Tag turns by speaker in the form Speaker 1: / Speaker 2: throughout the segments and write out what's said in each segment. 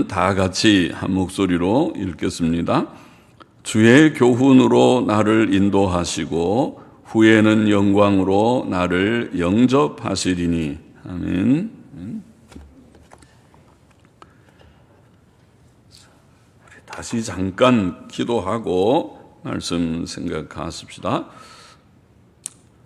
Speaker 1: 다 같이 한 목소리로 읽겠습니다. 주의 교훈으로 나를 인도하시고 후에는 영광으로 나를 영접하시리니. 아멘. 다시 잠깐 기도하고 말씀 생각하십시다.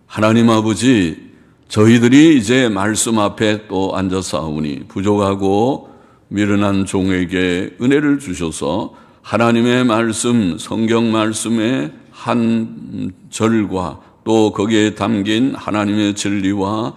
Speaker 1: 하나님 아버지, 저희들이 이제 말씀 앞에 또 앉아사오니 부족하고 미련한 종에게 은혜를 주셔서 하나님의 말씀, 성경 말씀의 한 절과 또 거기에 담긴 하나님의 진리와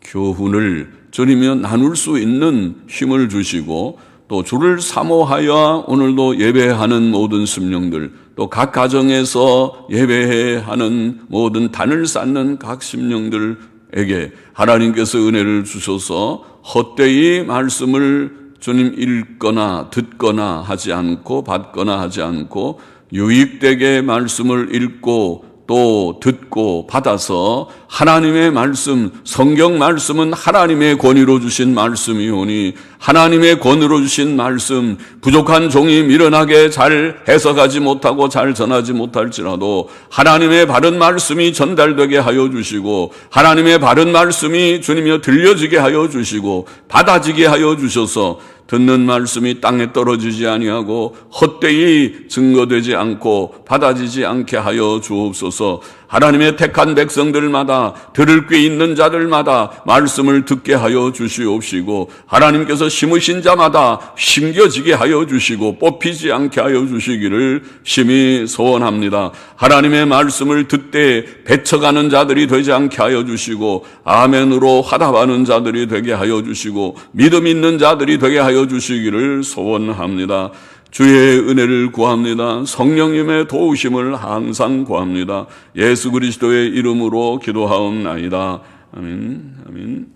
Speaker 1: 교훈을 주님이 나눌 수 있는 힘을 주시고 또 주를 사모하여 오늘도 예배하는 모든 심령들, 또 각 가정에서 예배해야 하는 모든 단을 쌓는 각 심령들에게 하나님께서 은혜를 주셔서 헛되이 말씀을 주님 읽거나 듣거나 하지 않고 받거나 하지 않고 유익되게 말씀을 읽고 또 듣고 받아서 하나님의 말씀, 성경 말씀은 하나님의 권위로 주신 말씀이오니 하나님의 권위로 주신 말씀, 부족한 종이 미련하게 잘 해석하지 못하고 잘 전하지 못할지라도 하나님의 바른 말씀이 전달되게 하여 주시고 하나님의 바른 말씀이 주님이여 들려지게 하여 주시고 받아지게 하여 주셔서 듣는 말씀이 땅에 떨어지지 아니하고 헛되이 증거되지 않고 받아지지 않게 하여 주옵소서. 하나님의 택한 백성들마다 들을 귀 있는 자들마다 말씀을 듣게 하여 주시옵시고 하나님께서 심으신 자마다 심겨지게 하여 주시고 뽑히지 않게 하여 주시기를 심히 소원합니다. 하나님의 말씀을 듣되 배쳐가는 자들이 되지 않게 하여 주시고 아멘으로 화답하는 자들이 되게 하여 주시고 믿음 있는 자들이 되게 하여 주시기를 소원합니다. 주의 은혜를 구합니다. 성령님의 도우심을 항상 구합니다. 예수 그리스도의 이름으로 기도하옵나이다. 아멘. 아멘.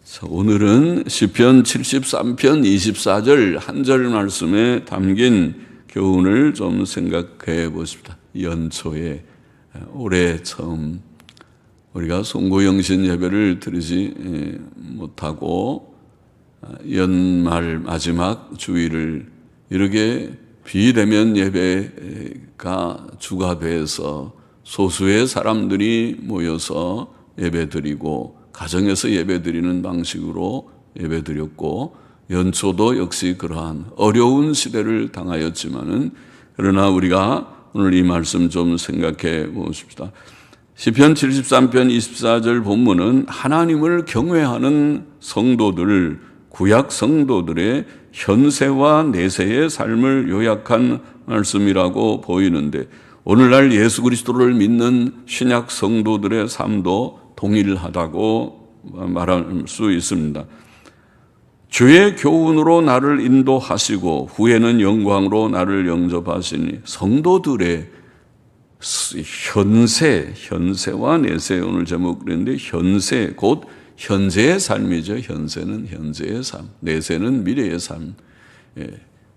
Speaker 1: 자, 오늘은 시편 73편 24절 한 절 말씀에 담긴 교훈을 좀 생각해 보십시다. 연초에 올해 처음 우리가 송구영신 예배를 드리지 못하고 연말 마지막 주일을 이렇게 비대면 예배가 주가 돼서 소수의 사람들이 모여서 예배드리고 가정에서 예배드리는 방식으로 예배드렸고 연초도 역시 그러한 어려운 시대를 당하였지만은 그러나 우리가 오늘 이 말씀 좀 생각해 보십시다. 시편 73편 24절 본문은 하나님을 경외하는 성도들, 구약 성도들의 현세와 내세의 삶을 요약한 말씀이라고 보이는데 오늘날 예수 그리스도를 믿는 신약 성도들의 삶도 동일하다고 말할 수 있습니다. 주의 교훈으로 나를 인도하시고 후에는 영광으로 나를 영접하시니 성도들의 현세와 내세, 오늘 제목 그랬는데 현세 곧 현재의 삶이죠. 현세는 현재의 삶, 내세는 미래의 삶.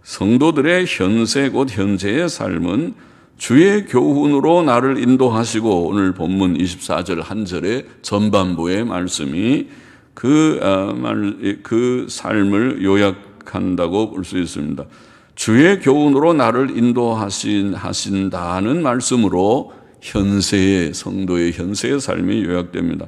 Speaker 1: 성도들의 현세 곧 현재의 삶은 주의 교훈으로 나를 인도하시고 오늘 본문 24절 한 절의 전반부의 말씀이 그 삶을 요약한다고 볼 수 있습니다. 주의 교훈으로 나를 인도하신다는 말씀으로 현세의 성도의 현세의 삶이 요약됩니다.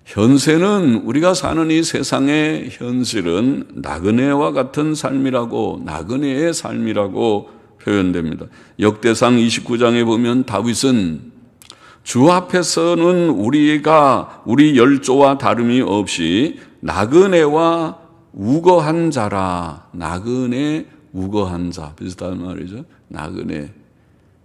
Speaker 1: 현세는 우리가 사는 이 세상의 현실은 나그네와 같은 삶이라고 나그네의 삶이라고 표현됩니다. 역대상 29장에 보면 다윗은 주 앞에서는 우리 열조와 다름이 없이 나그네와 우거한 자라. 나그네 우거한 자 비슷한 말이죠.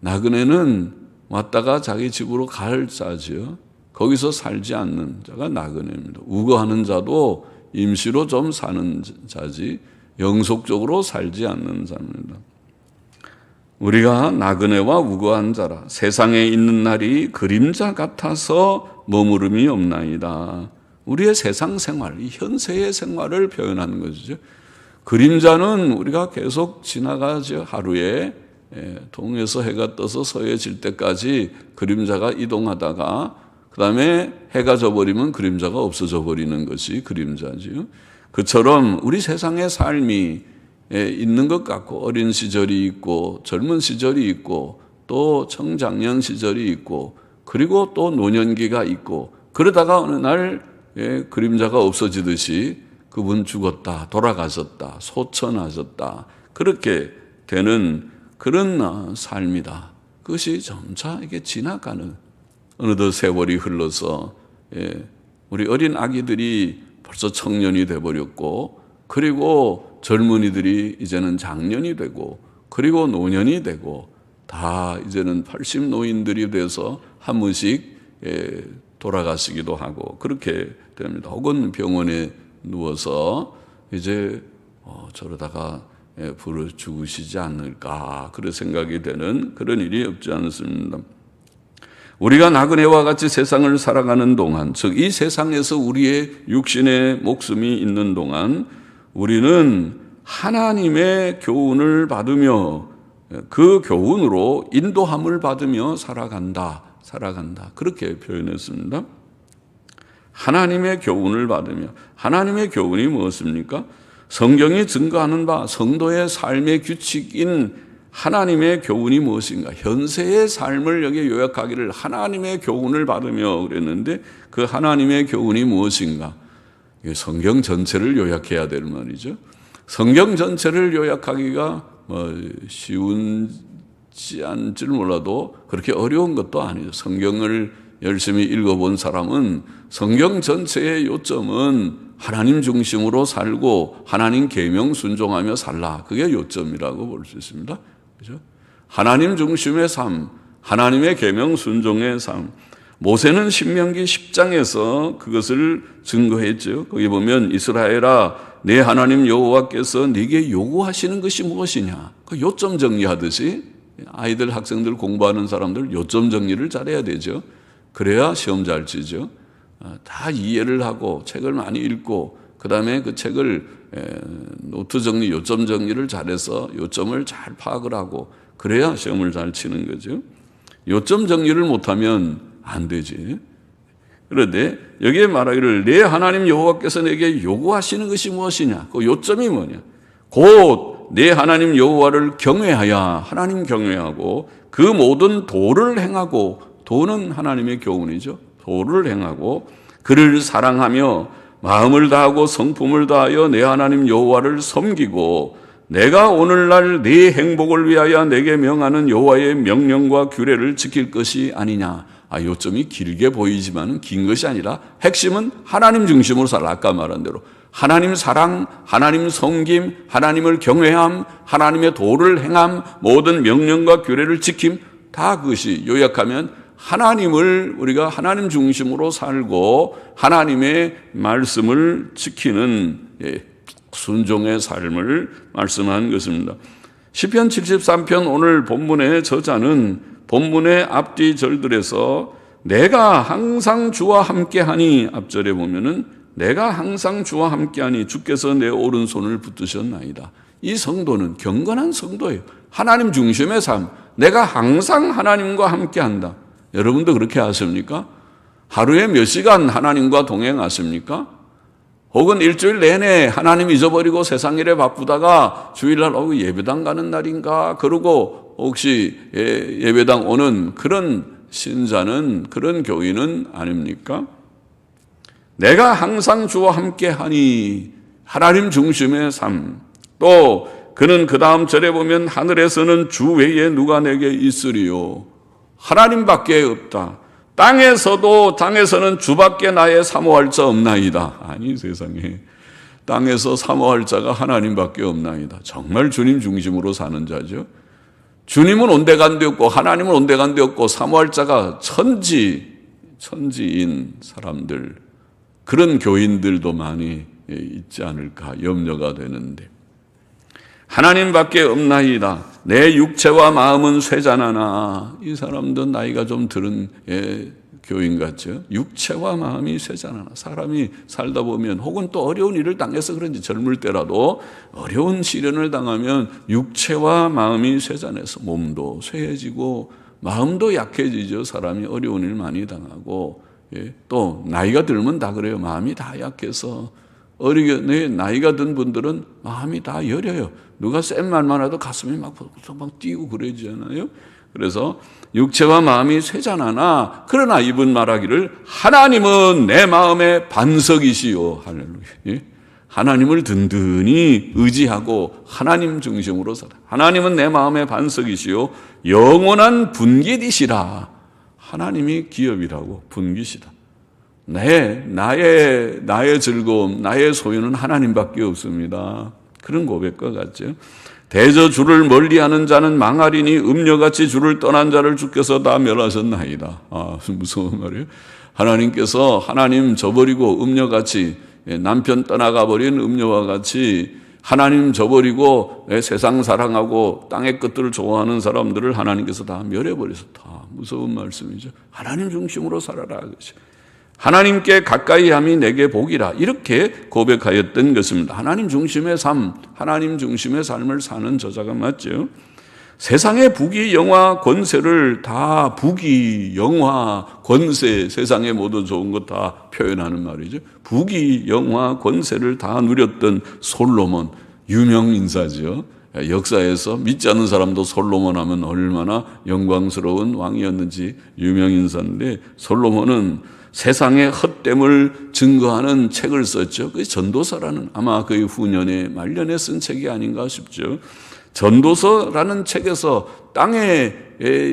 Speaker 1: 나그네는 왔다가 자기 집으로 갈 자지요. 거기서 살지 않는 자가 나그네입니다. 우거하는 자도 임시로 좀 사는 자지 영속적으로 살지 않는 자입니다. 우리가 나그네와 우거한 자라. 세상에 있는 날이 그림자 같아서 머무름이 없나이다. 우리의 세상 생활, 이 현세의 생활을 표현하는 것이죠. 그림자는 우리가 계속 지나가죠. 하루에 동에서 해가 떠서 서해질 때까지 그림자가 이동하다가 그 다음에 해가 져버리면 그림자가 없어져 버리는 것이 그림자지요. 그처럼 우리 세상의 삶이 있는 것 같고, 어린 시절이 있고 젊은 시절이 있고 또 청장년 시절이 있고 그리고 또 노년기가 있고, 그러다가 어느 날 그림자가 없어지듯이 그분 죽었다, 돌아가셨다, 소천하셨다, 그렇게 되는 그런 삶이다. 그것이 점차 이게 지나가는, 어느덧 세월이 흘러서 우리 어린 아기들이 벌써 청년이 돼버렸고, 그리고 젊은이들이 이제는 장년이 되고, 그리고 노년이 되고, 다 이제는 80노인들이 돼서 한 분씩 돌아가시기도 하고 그렇게 됩니다. 혹은 병원에 누워서 이제 저러다가 불을 죽으시지 않을까, 그런 생각이 되는 그런 일이 없지 않습니다. 우리가 나그네와 같이 세상을 살아가는 동안, 즉 이 세상에서 우리의 육신의 목숨이 있는 동안 우리는 하나님의 교훈을 받으며 그 교훈으로 인도함을 받으며 살아간다. 그렇게 표현했습니다. 하나님의 교훈을 받으며, 하나님의 교훈이 무엇입니까? 성경이 증거하는 바 성도의 삶의 규칙인 하나님의 교훈이 무엇인가? 현세의 삶을 여기 요약하기를 하나님의 교훈을 받으며 그랬는데, 그 하나님의 교훈이 무엇인가? 성경 전체를 요약해야 될 말이죠. 성경 전체를 요약하기가 쉬운지 않을지 몰라도 그렇게 어려운 것도 아니죠. 성경을 열심히 읽어본 사람은 성경 전체의 요점은 하나님 중심으로 살고 하나님 계명 순종하며 살라, 그게 요점이라고 볼 수 있습니다. 그죠? 하나님 중심의 삶, 하나님의 계명 순종의 삶. 모세는 신명기 10장에서 그것을 증거했죠. 거기 보면 이스라엘아, 내 하나님 여호와께서 네게 요구하시는 것이 무엇이냐, 그 요점 정리하듯이 아이들, 학생들, 공부하는 사람들 요점 정리를 잘해야 되죠. 그래야 시험 잘 치죠. 다 이해를 하고 책을 많이 읽고 그 다음에 그 책을 노트 정리, 요점 정리를 잘해서 요점을 잘 파악을 하고 그래야 시험을 잘 치는 거죠. 요점 정리를 못하면 안 되지. 그런데 여기에 말하기를 내 하나님 여호와께서 내게 요구하시는 것이 무엇이냐, 그 요점이 뭐냐, 곧 내 하나님 여호와를 경외하여, 하나님 경외하고 그 모든 도를 행하고, 도는 하나님의 교훈이죠. 도를 행하고 그를 사랑하며 마음을 다하고 성품을 다하여 내 하나님 여호와를 섬기고, 내가 오늘날 네 행복을 위하여 내게 명하는 여호와의 명령과 규례를 지킬 것이 아니냐. 요점이 길게 보이지만 긴 것이 아니라 핵심은 하나님 중심으로 살아. 아까 말한 대로 하나님 사랑, 하나님 섬김, 하나님을 경외함, 하나님의 도를 행함, 모든 명령과 규례를 지킴, 다 그것이 요약하면 하나님을, 우리가 하나님 중심으로 살고 하나님의 말씀을 지키는 순종의 삶을 말씀한 것입니다. 시편 73편 오늘 본문의 저자는 본문의 앞뒤 절들에서 내가 항상 주와 함께하니, 앞절에 보면은 내가 항상 주와 함께하니 주께서 내 오른손을 붙드셨나이다. 이 성도는 경건한 성도예요. 하나님 중심의 삶, 내가 항상 하나님과 함께한다. 여러분도 그렇게 하십니까? 하루에 몇 시간 하나님과 동행하십니까? 혹은 일주일 내내 하나님 잊어버리고 세상 일에 바쁘다가 주일날 예배당 가는 날인가 그러고 혹시 예배당 오는 그런 신자는, 그런 교인은 아닙니까? 내가 항상 주와 함께하니, 하나님 중심의 삶. 또 그는 그 다음 절에 보면 하늘에서는 주 외에 누가 내게 있으리요. 하나님밖에 없다. 땅에서는 주밖에 나의 사모할 자 없나이다. 아니, 세상에 땅에서 사모할 자가 하나님밖에 없나이다. 정말 주님 중심으로 사는 자죠. 주님은 온데간데 없고 하나님은 온데간데 없고 사모할 자가 천지인 사람들, 그런 교인들도 많이 있지 않을까 염려가 되는데, 하나님밖에 없나이다. 내 육체와 마음은 쇠잔하나. 이 사람도 나이가 좀 들은 교인 같죠. 육체와 마음이 쇠잔하나. 사람이 살다 보면 혹은 또 어려운 일을 당해서 그런지 젊을 때라도 어려운 시련을 당하면 육체와 마음이 쇠잔해서 몸도 쇠해지고 마음도 약해지죠. 사람이 어려운 일 많이 당하고 또 나이가 들면 다 그래요. 마음이 다 약해서 어리게 나이가 든 분들은 마음이 다 여려요. 누가 센 말만 해도 가슴이 막 뛰고 그러잖아요. 그래서 육체와 마음이 쇠잔하나 그러나 이분 말하기를 하나님은 내 마음의 반석이시요. 할렐루야. 하나님을 든든히 의지하고 하나님 중심으로 살아. 하나님은 내 마음의 반석이시요 영원한 분깃이시라. 하나님이 기업이라고 분깃이다. 나의 즐거움, 나의 소유는 하나님밖에 없습니다. 그런 고백과 같죠. 대저 주를 멀리하는 자는 망하리니 음녀같이 주를 떠난 자를 주께서 다 멸하셨나이다. 무서운 말이에요. 하나님께서 하나님 저버리고 음녀같이 남편 떠나가 버린 음녀와 같이 하나님 저버리고 세상 사랑하고 땅의 것들을 좋아하는 사람들을 하나님께서 다 멸해버리셨다. 무서운 말씀이죠. 하나님 중심으로 살아라. 하나님께 가까이함이 내게 복이라 이렇게 고백하였던 것입니다. 하나님 중심의 삶, 하나님 중심의 삶을 사는 저자가 맞죠. 세상의 부귀, 영화, 권세를 다 부귀, 영화, 권세, 세상의 모든 좋은 것 다 표현하는 말이죠. 부귀, 영화, 권세를 다 누렸던 솔로몬, 유명 인사죠. 역사에서 믿지 않는 사람도 솔로몬 하면 얼마나 영광스러운 왕이었는지 유명 인사인데 솔로몬은 세상의 헛됨을 증거하는 책을 썼죠. 그 전도서라는 아마 그의 후년에 말년에 쓴 책이 아닌가 싶죠. 전도서라는 책에서 땅의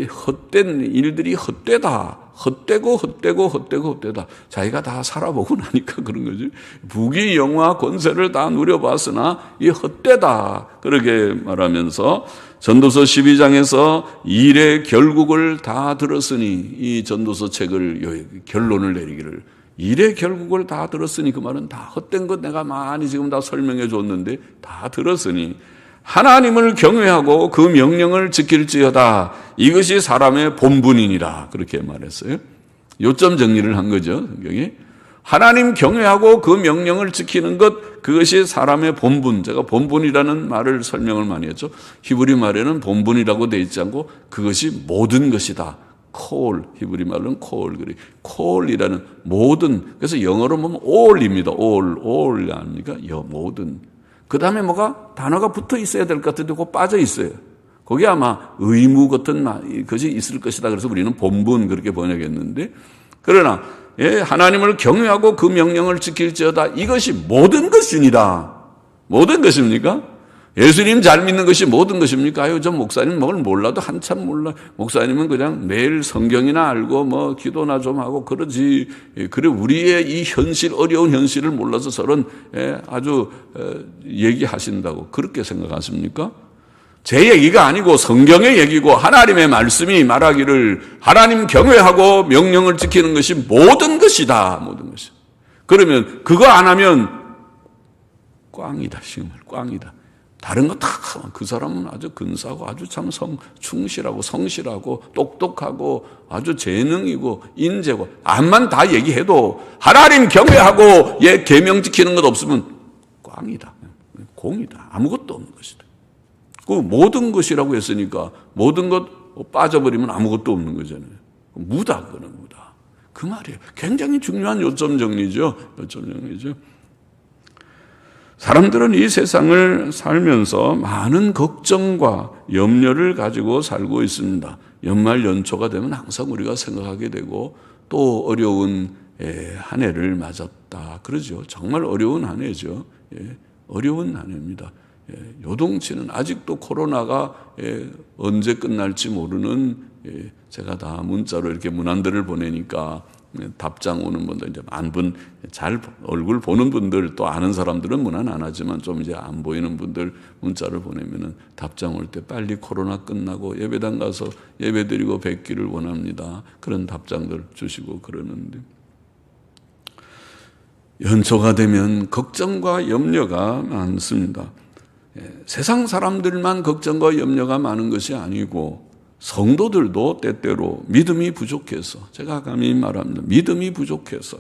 Speaker 1: 헛된 일들이 헛되다. 헛되다. 자기가 다 살아보고 나니까 그런 거지. 부귀, 영화, 권세를 다 누려봤으나 이 헛되다. 그렇게 말하면서 전도서 12장에서 일의 결국을 다 들었으니 이 전도서 책을 결론을 내리기를 일의 결국을 다 들었으니 그 말은 다 헛된 것 내가 많이 지금 다 설명해 줬는데 다 들었으니 하나님을 경외하고 그 명령을 지킬지어다. 이것이 사람의 본분이니라. 그렇게 말했어요. 요점 정리를 한 거죠. 성경이. 하나님 경외하고 그 명령을 지키는 것, 그것이 사람의 본분. 제가 본분이라는 말을 설명을 많이 했죠. 히브리 말에는 본분이라고 되어 있지 않고 그것이 모든 것이다. 콜, 히브리 말로는 콜, 콜이라는 모든. 그래서 영어로 보면 all입니다. all 아닙니까? 모든. 그 다음에 뭐가 단어가 붙어 있어야 될 것 같은데 그거 빠져 있어요. 거기 아마 의무 같은 것이 있을 것이다. 그래서 우리는 본분 그렇게 번역했는데 그러나 하나님을 경외하고 그 명령을 지킬지어다. 이것이 모든 것이니라. 모든 것입니까? 예수님 잘 믿는 것이 모든 것입니까? 아유, 저 목사님 뭘 몰라도 한참 몰라. 목사님은 그냥 매일 성경이나 알고 뭐 기도나 좀 하고 그러지. 그래 우리의 이 현실, 어려운 현실을 몰라서 저런 아주 얘기하신다고 그렇게 생각하십니까? 제 얘기가 아니고 성경의 얘기고 하나님의 말씀이 말하기를 하나님 경외하고 명령을 지키는 것이 모든 것이다. 모든 것이. 그러면 그거 안 하면 꽝이다. 정말 꽝이다. 다른 거 다 그 사람은 아주 근사하고 아주 참 충실하고 성실하고 똑똑하고 아주 재능이고 인재고 암만 다 얘기해도 하나님 경외하고 계명 지키는 것 없으면 꽝이다. 공이다. 아무것도 없는 것이다. 그 모든 것이라고 했으니까 모든 것 빠져버리면 아무것도 없는 거잖아요. 무다. 그거는 무다. 그 말이에요. 굉장히 중요한 요점 정리죠. 사람들은 이 세상을 살면서 많은 걱정과 염려를 가지고 살고 있습니다. 연말 연초가 되면 항상 우리가 생각하게 되고 또 어려운 한 해를 맞았다. 그러죠. 정말 어려운 한 해죠. 어려운 한 해입니다. 요동치는 아직도 코로나가 언제 끝날지 모르는 제가 다 문자로 이렇게 문안들을 보내니까 답장 오는 분들 이제 만 분 잘 얼굴 보는 분들 또 아는 사람들은 문안 안 하지만 좀 이제 안 보이는 분들 문자를 보내면은 답장 올 때 빨리 코로나 끝나고 예배당 가서 예배드리고 뵙기를 원합니다. 그런 답장들 주시고 그러는데 연초가 되면 걱정과 염려가 많습니다. 세상 사람들만 걱정과 염려가 많은 것이 아니고 성도들도 때때로 믿음이 부족해서 제가 감히 말합니다. 믿음이 부족해서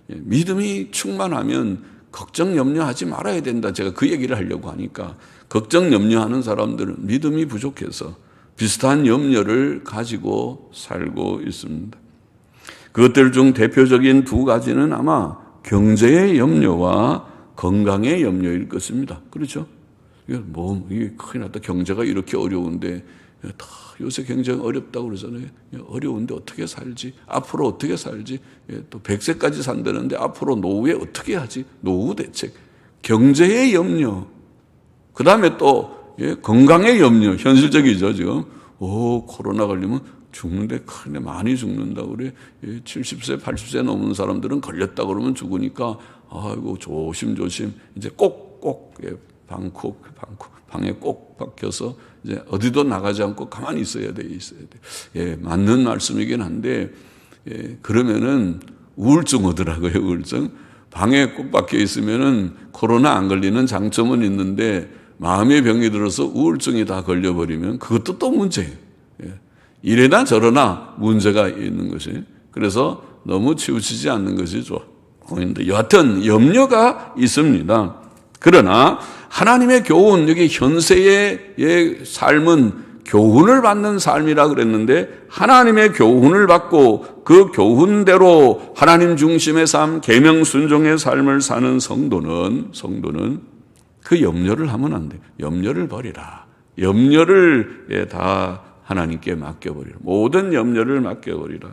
Speaker 1: 믿음이 충만하면 걱정 염려하지 말아야 된다. 제가 그 얘기를 하려고 하니까 걱정 염려하는 사람들은 믿음이 부족해서 비슷한 염려를 가지고 살고 있습니다. 그것들 중 대표적인 두 가지는 아마 경제의 염려와 건강의 염려일 것입니다. 그렇죠? 이게 큰일 났다. 경제가 이렇게 어려운데, 다 요새 굉장히 어렵다고 그러잖아요. 어려운데 어떻게 살지? 앞으로 어떻게 살지? 또 100세까지 산다는데 앞으로 노후에 어떻게 하지? 노후 대책. 경제의 염려. 그 다음에 또 건강의 염려. 현실적이죠, 지금. 코로나 걸리면 죽는데 큰일 많이 죽는다 그래. 70세, 80세 넘은 사람들은 걸렸다 그러면 죽으니까 아이고 조심조심 이제 꼭 방에 꼭 박혀서 이제 어디도 나가지 않고 가만히 있어야 돼. 맞는 말씀이긴 한데 그러면은 우울증 오더라고요. 우울증. 방에 꼭 박혀 있으면은 코로나 안 걸리는 장점은 있는데 마음의 병이 들어서 우울증이 다 걸려버리면 그것도 또 문제예요. 이래나 저러나 문제가 있는 것이. 그래서 너무 치우치지 않는 것이 좋아. 여하튼 염려가 있습니다. 그러나 하나님의 교훈, 여기 현세의 삶은 교훈을 받는 삶이라 그랬는데 하나님의 교훈을 받고 그 교훈대로 하나님 중심의 삶, 계명 순종의 삶을 사는 성도는 그 염려를 하면 안 돼. 염려를 버리라. 염려를 다 하나님께 맡겨버리라. 모든 염려를 맡겨버리라.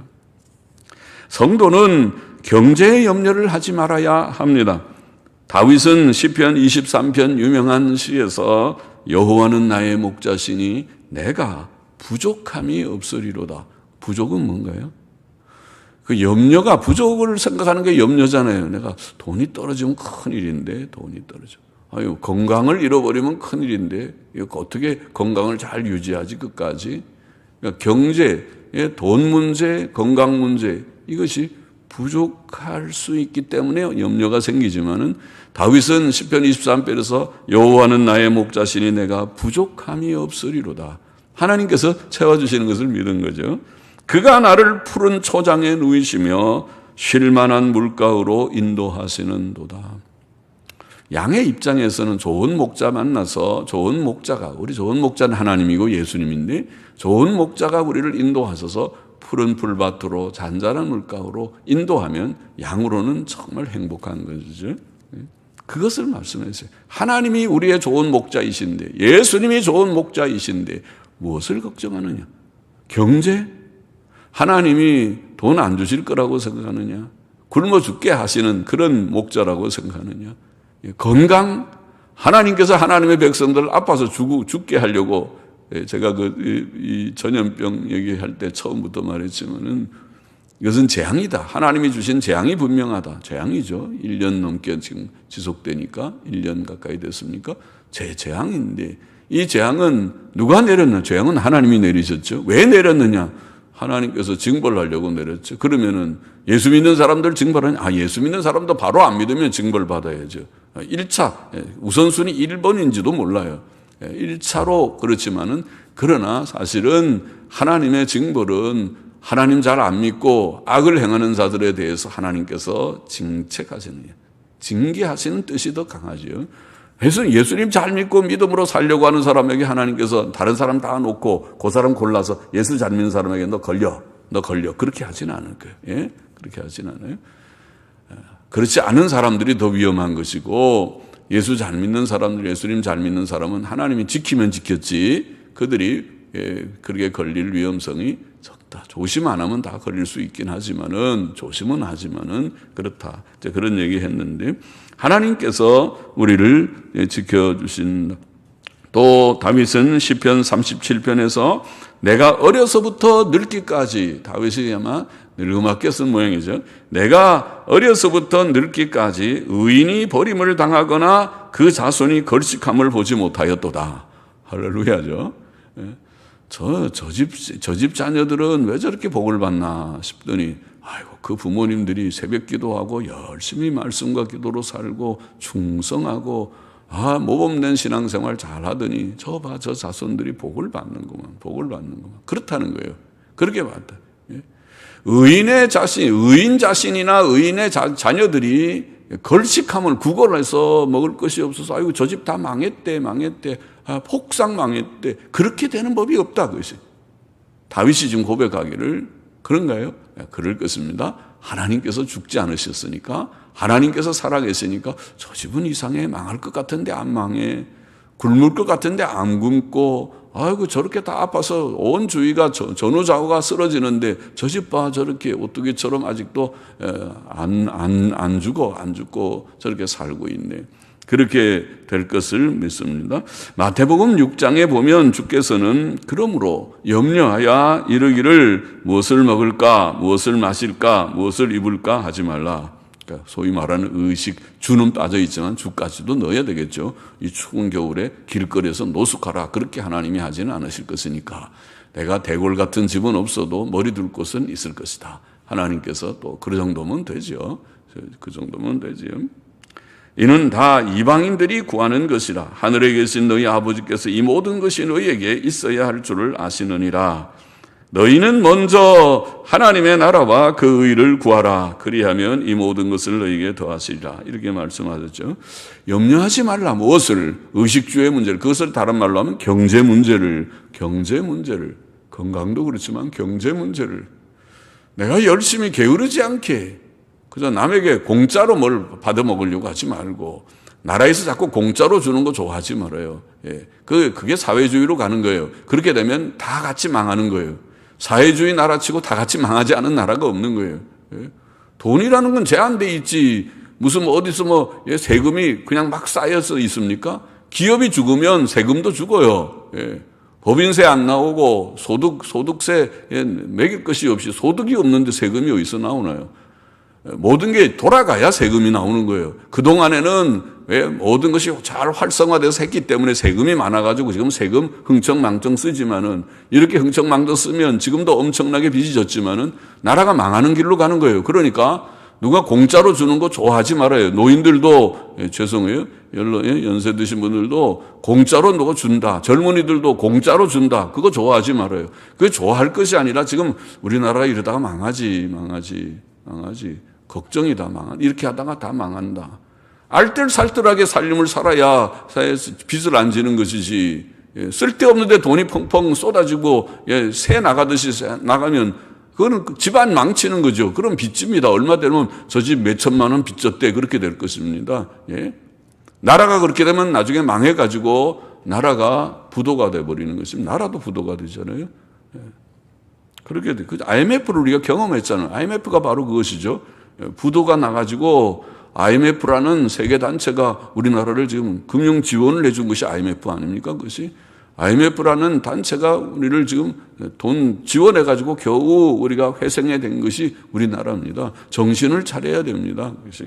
Speaker 1: 성도는 경제의 염려를 하지 말아야 합니다. 다윗은 시편 23편 유명한 시에서 여호와는 나의 목자시니 내가 부족함이 없으리로다. 부족은 뭔가요? 그 염려가 부족을 생각하는 게 염려잖아요. 내가 돈이 떨어지면 큰일인데 돈이 떨어져. 건강을 잃어버리면 큰일인데 어떻게 건강을 잘 유지하지 끝까지. 그러니까 경제, 돈 문제, 건강 문제 이것이 부족할 수 있기 때문에 염려가 생기지만은 다윗은 시편 23편에서 여호와는 나의 목자시니 내가 부족함이 없으리로다. 하나님께서 채워주시는 것을 믿은 거죠. 그가 나를 푸른 초장에 누이시며 쉴만한 물가로 인도하시는도다. 양의 입장에서는 좋은 목자 만나서 좋은 목자가, 우리 좋은 목자는 하나님이고 예수님인데 좋은 목자가 우리를 인도하셔서 푸른 풀밭으로 잔잔한 물가로 인도하면 양으로는 정말 행복한 것이죠. 그것을 말씀하세요. 하나님이 우리의 좋은 목자이신데, 예수님이 좋은 목자이신데 무엇을 걱정하느냐? 경제? 하나님이 돈 안 주실 거라고 생각하느냐? 굶어 죽게 하시는 그런 목자라고 생각하느냐? 건강? 하나님께서 하나님의 백성들을 아파서 죽게 하려고, 제가 이 전염병 얘기할 때 처음부터 말했지만은 이것은 재앙이다. 하나님이 주신 재앙이 분명하다. 재앙이죠. 1년 넘게 지금 지속되니까 1년 가까이 됐습니까? 재앙인데 이 재앙은 누가 내렸나? 재앙은 하나님이 내리셨죠. 왜 내렸느냐? 하나님께서 징벌하려고 내렸죠. 그러면은 예수 믿는 사람들 징벌하냐? 예수 믿는 사람도 바로 안 믿으면 징벌 받아야죠. 1차 우선순위 1번인지도 몰라요. 1차로 그렇지만은 그러나 사실은 하나님의 징벌은 하나님 잘 안 믿고 악을 행하는 자들에 대해서 하나님께서 징책하시는, 징계하시는 뜻이 더 강하죠. 그래서 예수님 잘 믿고 믿음으로 살려고 하는 사람에게 하나님께서 다른 사람 다 놓고 그 사람 골라서 예수 잘 믿는 사람에게 너 걸려 그렇게 하진 않을 거예요. 예? 그렇게 하진 않아요. 그렇지 않은 사람들이 더 위험한 것이고 예수 잘 믿는 사람들, 예수님 잘 믿는 사람은 하나님이 지키면 지켰지 그들이 그렇게 걸릴 위험성이 적다. 조심 안 하면 다 걸릴 수 있긴 하지만은 조심은 하지만은 그렇다. 이제 그런 얘기 했는데 하나님께서 우리를 지켜주신다. 또 다윗은 시편 37편에서 내가 어려서부터 늙기까지, 다윗이 아마 늙음맞게 쓴 모양이죠. 내가 어려서부터 늙기까지 의인이 버림을 당하거나 그 자손이 걸식함을 보지 못하였도다. 할렐루야죠. 저 집 자녀들은 왜 저렇게 복을 받나 싶더니 그 부모님들이 새벽 기도하고 열심히 말씀과 기도로 살고 충성하고 모범된 신앙생활 잘하더니 저 자손들이 복을 받는구만. 그렇다는 거예요. 그렇게 봤다. 의인 자신이나 의인의 자녀들이 걸식함을 구걸해서 먹을 것이 없어서 저 집 다 망했대. 폭삭 망했대. 그렇게 되는 법이 없다. 그것이. 다윗이 지금 고백하기를 그런가요? 그럴 것입니다. 하나님께서 죽지 않으셨으니까, 하나님께서 살아계시니까 저 집은 이상해, 망할 것 같은데 안 망해, 굶을 것 같은데 안 굶고, 아이고 저렇게 다 아파서 온 주위가 전후좌우가 쓰러지는데 저 집 봐, 저렇게 오뚜기처럼 아직도 안 죽고 저렇게 살고 있네. 그렇게 될 것을 믿습니다. 마태복음 6장에 보면 주께서는 그러므로 염려하여 이르기를 무엇을 먹을까, 무엇을 마실까, 무엇을 입을까 하지 말라. 그러니까 소위 말하는 의식, 주는 빠져 있지만 주까지도 넣어야 되겠죠. 이 추운 겨울에 길거리에서 노숙하라, 그렇게 하나님이 하지는 않으실 것이니까. 내가 대궐 같은 집은 없어도 머리 둘 곳은 있을 것이다. 하나님께서 또 그 정도면 되죠. 그 정도면 되지요. 이는 다 이방인들이 구하는 것이라. 하늘에 계신 너희 아버지께서 이 모든 것이 너희에게 있어야 할 줄을 아시느니라. 너희는 먼저 하나님의 나라와 그 의를 구하라. 그리하면 이 모든 것을 너희에게 더하시리라. 이렇게 말씀하셨죠. 염려하지 말라. 무엇을? 의식주의 문제를. 그것을 다른 말로 하면 경제 문제를. 건강도 그렇지만 경제 문제를. 내가 열심히 게으르지 않게, 그저 남에게 공짜로 뭘 받아 먹으려고 하지 말고, 나라에서 자꾸 공짜로 주는 거 좋아하지 말아요. 예. 그게 사회주의로 가는 거예요. 그렇게 되면 다 같이 망하는 거예요. 사회주의 나라치고 다 같이 망하지 않은 나라가 없는 거예요. 예. 돈이라는 건 제한돼 있지. 무슨 어디서 세금이 그냥 막 쌓여서 있습니까? 기업이 죽으면 세금도 죽어요. 예. 법인세 안 나오고 소득세 매길 것이 없이, 소득이 없는데 세금이 어디서 나오나요? 모든 게 돌아가야 세금이 나오는 거예요. 그동안에는 왜 모든 것이 잘 활성화돼서 했기 때문에 세금이 많아가지고 지금 세금 흥청망청 쓰지만은, 이렇게 흥청망청 쓰면 지금도 엄청나게 빚이 졌지만은 나라가 망하는 길로 가는 거예요. 그러니까 누가 공짜로 주는 거 좋아하지 말아요. 노인들도, 죄송해요, 연세 드신 분들도 공짜로 누가 준다, 젊은이들도 공짜로 준다, 그거 좋아하지 말아요. 그게 좋아할 것이 아니라 지금 우리나라가 이러다가 망하지. 걱정이다, 이렇게 하다가 다 망한다. 알뜰살뜰하게 삶을 살아야 빚을 안 지는 것이지, 쓸데없는데 돈이 펑펑 쏟아지고 새 나가듯이 나가면 그거는 집안 망치는 거죠. 그럼 빚집니다. 얼마 되면 저 집 몇 천만 원 빚졌대, 그렇게 될 것입니다. 예? 나라가 그렇게 되면 나중에 망해가지고 나라가 부도가 돼버리는 것입니다. 나라도 부도가 되잖아요. 예. 그렇게 돼. IMF를 우리가 경험했잖아요. IMF가 바로 그것이죠. 부도가 나가지고 IMF라는 세계 단체가 우리나라를 지금 금융 지원을 해준 것이 IMF 아닙니까? 그것이 IMF라는 단체가 우리를 지금 돈 지원해 가지고 겨우 우리가 회생해 된 것이 우리나라입니다. 정신을 차려야 됩니다. 그것이.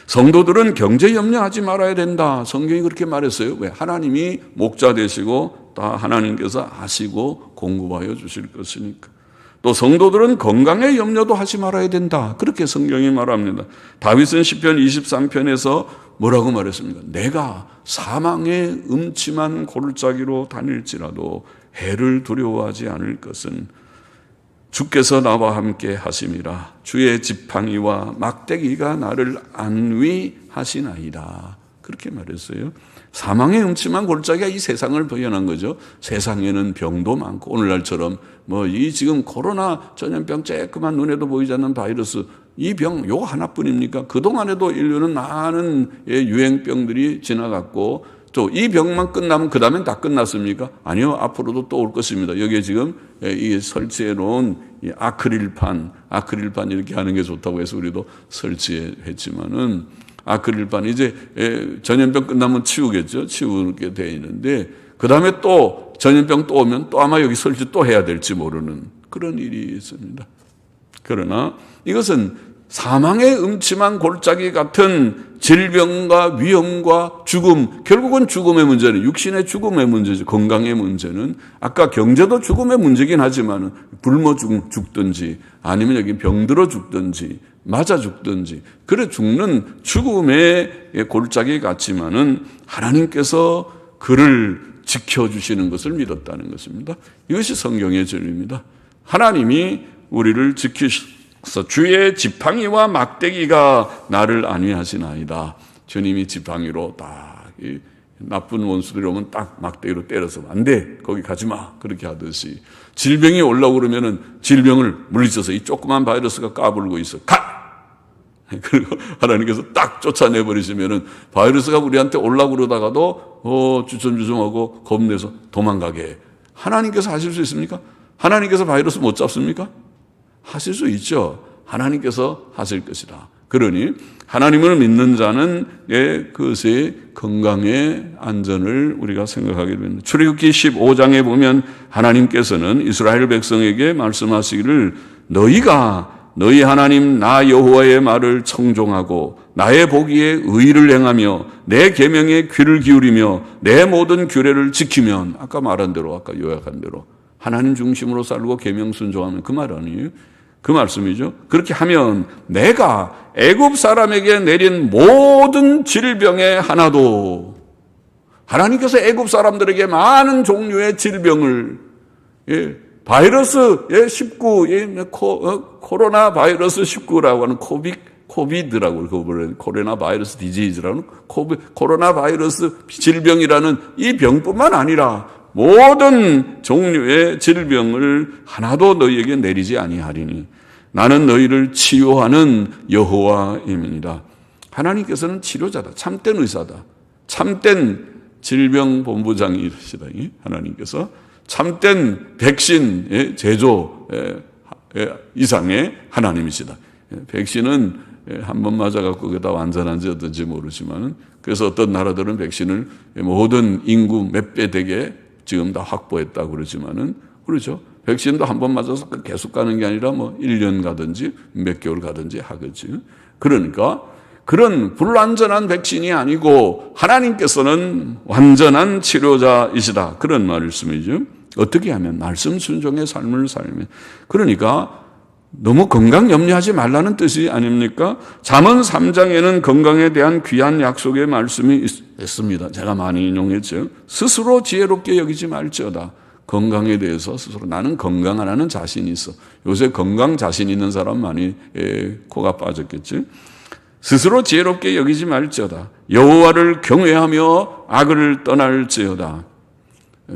Speaker 1: 성도들은 경제 염려하지 말아야 된다. 성경이 그렇게 말했어요. 왜? 하나님이 목자 되시고 다 하나님께서 아시고 공급하여 주실 것이니까. 또 성도들은 건강에 염려도 하지 말아야 된다. 그렇게 성경이 말합니다. 다윗은 시편 23편에서 뭐라고 말했습니까? 내가 사망의 음침한 골짜기로 다닐지라도 해를 두려워하지 않을 것은 주께서 나와 함께 하심이라. 주의 지팡이와 막대기가 나를 안위하시나이다. 그렇게 말했어요. 사망의 음침한 골짜기가 이 세상을 보여난 거죠. 세상에는 병도 많고, 오늘날처럼 이 지금 코로나 전염병, 쬐끄만 눈에도 보이지 않는 바이러스, 이 병 요거 하나뿐입니까? 그동안에도 인류는 많은 유행병들이 지나갔고, 또 이 병만 끝나면 그 다음엔 다 끝났습니까? 아니요, 앞으로도 또 올 것입니다. 여기에 지금 이 설치해 놓은 이 아크릴판 이렇게 하는 게 좋다고 해서 우리도 설치했지만은, 아크릴판 이제 전염병 끝나면 치우게 돼 있는데, 그 다음에 또 전염병 또 오면 또 아마 여기 설치 또 해야 될지 모르는 그런 일이 있습니다. 그러나 이것은 사망의 음침한 골짜기 같은 질병과 위험과 죽음, 결국은 죽음의 문제는 육신의 죽음의 문제죠. 건강의 문제는 아까 경제도 죽음의 문제긴 하지만 굶어 죽든지 아니면 여기 병들어 죽든지 맞아 죽든지 그래 죽는 죽음의 골짜기 같지만은 하나님께서 그를 지켜주시는 것을 믿었다는 것입니다. 이것이 성경의 진리입니다. 하나님이 우리를 지키셔서 주의 지팡이와 막대기가 나를 안위하시나이다. 주님이 지팡이로 딱 나쁜 원수들이 오면 딱 막대기로 때려서 안 돼, 거기 가지 마, 그렇게 하듯이 질병이 올라오고 그러면은 질병을 물리쳐서 이 조그만 바이러스가 까불고 있어, 가! 그리고 하나님께서 딱 쫓아내버리시면은 바이러스가 우리한테 올라오고 그러다가도 주섬주섬하고 겁내서 도망가게 해. 하나님께서 하실 수 있습니까? 하나님께서 바이러스 못 잡습니까? 하실 수 있죠. 하나님께서 하실 것이다. 그러니 하나님을 믿는 자는 그것의 건강의 안전을 우리가 생각하게 됩니다. 출애굽기 15장에 보면 하나님께서는 이스라엘 백성에게 말씀하시기를 너희가 너희 하나님 나 여호와의 말을 청종하고 나의 보기에 의를 행하며 내 계명에 귀를 기울이며 내 모든 규례를 지키면, 아까 말한 대로, 아까 요약한 대로 하나님 중심으로 살고 계명 순종하면 그 말 아니에요? 그 말씀이죠. 그렇게 하면 내가 애굽 사람에게 내린 모든 질병의 하나도, 하나님께서 애굽 사람들에게 많은 종류의 질병을, 바이러스 19, 코로나 바이러스 19라고 하는 코비드라고 그러는 코로나 바이러스 디지즈라는 코로나 바이러스 질병이라는 이 병뿐만 아니라 모든 종류의 질병을 하나도 너희에게 내리지 아니하리니 나는 너희를 치유하는 여호와임이니라. 하나님께서는 치료자다. 참된 의사다. 참된 질병본부장이시다. 하나님께서 참된 백신 제조 이상의 하나님이시다. 백신은 한 번 맞아갖고 그게 다 완전한지 어떤지 모르지만, 그래서 어떤 나라들은 백신을 모든 인구 몇 배 되게 지금 다 확보했다고 그러지만은, 그렇죠. 백신도 한 번 맞아서 계속 가는 게 아니라 1년 가든지 몇 개월 가든지 하겠지. 그러니까 그런 불완전한 백신이 아니고 하나님께서는 완전한 치료자이시다. 그런 말씀이죠. 어떻게 하면? 말씀 순종의 삶을 살면. 그러니까 너무 건강 염려하지 말라는 뜻이 아닙니까? 잠언 3장에는 건강에 대한 귀한 약속의 말씀이 있습니다. 제가 많이 인용했죠. 스스로 지혜롭게 여기지 말지어다. 건강에 대해서 스스로 나는 건강하라는 자신이 있어. 요새 건강 자신 있는 사람 많이 코가 빠졌겠지. 스스로 지혜롭게 여기지 말지어다. 여호와를 경외하며 악을 떠날지어다.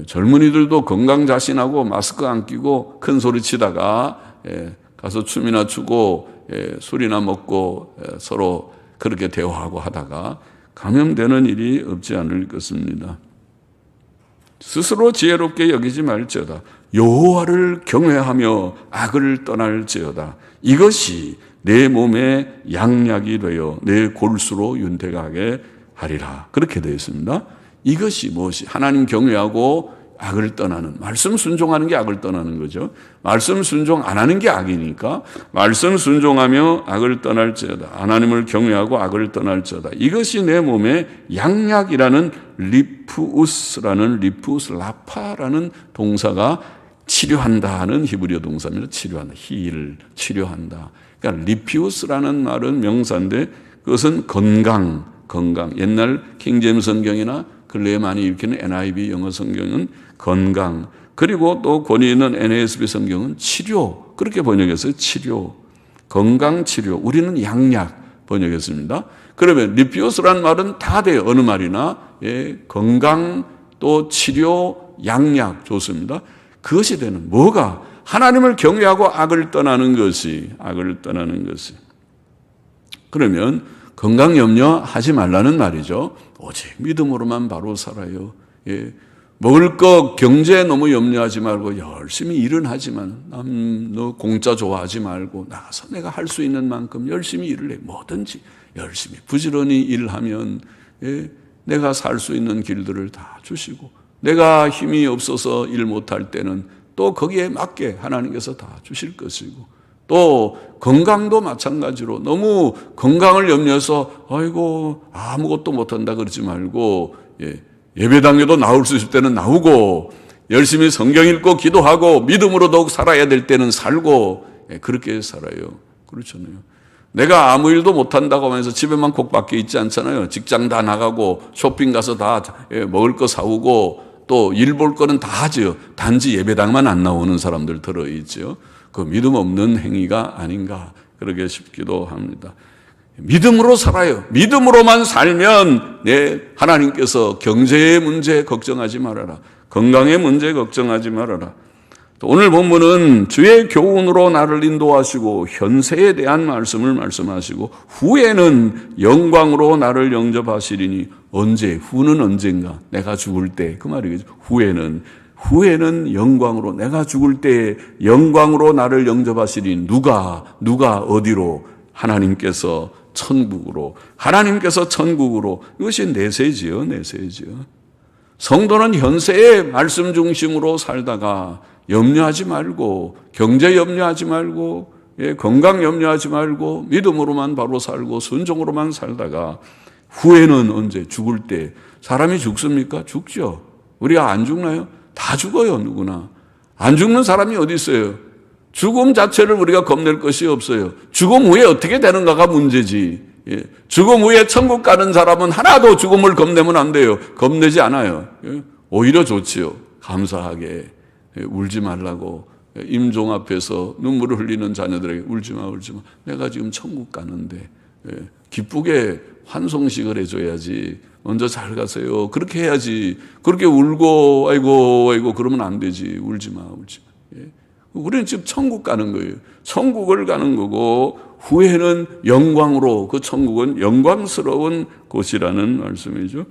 Speaker 1: 젊은이들도 건강 자신하고 마스크 안 끼고 큰 소리 치다가 가서 춤이나 추고 술이나 먹고 서로 그렇게 대화하고 하다가 감염되는 일이 없지 않을 것입니다. 스스로 지혜롭게 여기지 말지어다. 여호와를 경외하며 악을 떠날지어다. 이것이 내 몸에 양약이 되어 내 골수로 윤택하게 하리라. 그렇게 되어 있습니다. 이것이 무엇이? 하나님 경외하고 악을 떠나는, 말씀 순종하는 게 악을 떠나는 거죠. 말씀 순종 안 하는 게 악이니까 말씀 순종하며 악을 떠날지어다. 하나님을 경외하고 악을 떠날지어다. 이것이 내 몸에 양약이라는 리푸우스라는 라파라는 동사가 치료한다는 히브리어 동사입니다. 치료한다. 힐, 치료한다. 그러니까 리피우스라는 말은 명사인데 그것은 건강. 옛날 킹제임스 성경이나 근래에 많이 읽히는 NIV 영어 성경은 건강, 그리고 또 권위 있는 NASB 성경은 치료, 그렇게 번역했어요. 치료, 건강 치료. 우리는 양약 번역했습니다. 그러면 리피오스라는 말은 다 돼요. 어느 말이나. 건강, 또 치료, 양약 좋습니다. 그것이 되는 뭐가? 하나님을 경외하고 악을 떠나는 것이. 그러면 건강 염려하지 말라는 말이죠. 오직 믿음으로만 바로 살아요. 먹을 것 경제 너무 염려하지 말고 열심히 일은 하지만 너 공짜 좋아하지 말고 나가서 내가 할 수 있는 만큼 열심히 일을 해. 뭐든지 열심히 부지런히 일하면 내가 살 수 있는 길들을 다 주시고, 내가 힘이 없어서 일 못할 때는 또 거기에 맞게 하나님께서 다 주실 것이고, 또 건강도 마찬가지로 너무 건강을 염려해서 아이고 아무것도 못한다 그러지 말고 예배당에도 나올 수 있을 때는 나오고, 열심히 성경 읽고 기도하고 믿음으로 더욱 살아야 될 때는 살고, 그렇게 살아요. 그렇잖아요. 내가 아무 일도 못한다고 하면서 집에만 콕 박혀 있지 않잖아요. 직장 다 나가고 쇼핑 가서 다 먹을 거 사오고 또 일 볼 거는 다 하죠. 단지 예배당만 안 나오는 사람들 들어있죠. 그 믿음 없는 행위가 아닌가 그러게 싶기도 합니다. 믿음으로 살아요. 믿음으로만 살면 하나님께서 경제의 문제 걱정하지 말아라. 건강의 문제 걱정하지 말아라. 또 오늘 본문은 주의 교훈으로 나를 인도하시고 현세에 대한 말씀을 말씀하시고 후에는 영광으로 나를 영접하시리니 언제? 후는 언젠가? 내가 죽을 때 그 말이겠죠. 후에는 영광으로 내가 죽을 때 영광으로 나를 영접하시리니 누가 어디로? 하나님께서 천국으로. 이것이 내세지요. 성도는 현세의 말씀 중심으로 살다가 염려하지 말고, 경제 염려하지 말고, 건강 염려하지 말고, 믿음으로만 바로 살고 순종으로만 살다가 후에는 언제? 죽을 때. 사람이 죽습니까? 죽죠. 우리가 안 죽나요? 다 죽어요, 누구나. 안 죽는 사람이 어디 있어요? 죽음 자체를 우리가 겁낼 것이 없어요. 죽음 후에 어떻게 되는가가 문제지. 죽음 후에 천국 가는 사람은 하나도 죽음을 겁내면 안 돼요. 겁내지 않아요. 오히려 좋지요. 감사하게. 울지 말라고 임종 앞에서 눈물을 흘리는 자녀들에게 울지 마. 내가 지금 천국 가는데 기쁘게 환송식을 해줘야지. 먼저 잘 가세요. 그렇게 해야지. 그렇게 울고 아이고 그러면 안 되지. 울지 마. 우리는 지금 천국 가는 거예요. 천국을 가는 거고 후에는 영광으로, 그 천국은 영광스러운 곳이라는 말씀이죠.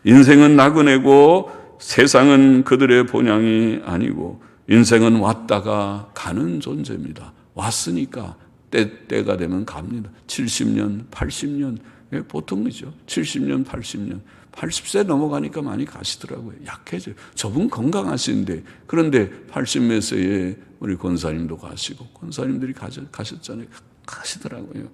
Speaker 1: 인생은 나그네고 세상은 그들의 본향이 아니고 인생은 왔다가 가는 존재입니다. 왔으니까 때가 되면 갑니다. 70년, 80년 보통이죠. 70년, 80년. 80세 넘어가니까 많이 가시더라고요. 약해져요. 저분 건강하신데. 그런데 80몇 세에 우리 권사님도 가시고 권사님들이 가셨잖아요. 가시더라고요.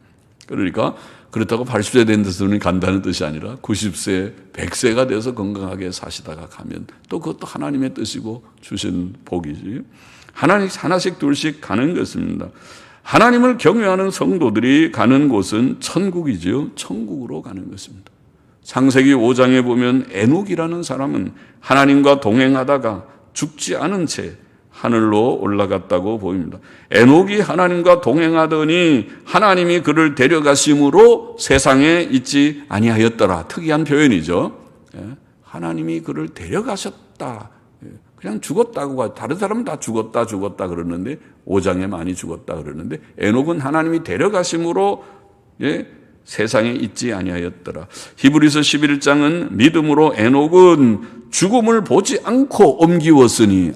Speaker 1: 그러니까 그렇다고 80세 된 데서 간다는 뜻이 아니라 90세, 100세가 돼서 건강하게 사시다가 가면 또 그것도 하나님의 뜻이고 주신 복이지. 하나씩 둘씩 가는 것입니다. 하나님을 경외하는 성도들이 가는 곳은 천국이죠. 천국으로 가는 것입니다. 창세기 5장에 보면 에녹이라는 사람은 하나님과 동행하다가 죽지 않은 채 하늘로 올라갔다고 보입니다. 에녹이 하나님과 동행하더니 하나님이 그를 데려가심으로 세상에 있지 아니하였더라. 특이한 표현이죠. 하나님이 그를 데려가셨다. 그냥 죽었다고, 다른 사람은 다 죽었다 그러는데 5장에 많이 죽었다 그러는데 에녹은 하나님이 데려가심으로 세상에 있지 아니하였더라. 히브리서 11장은 믿음으로 에녹은 죽음을 보지 않고 옮기웠으니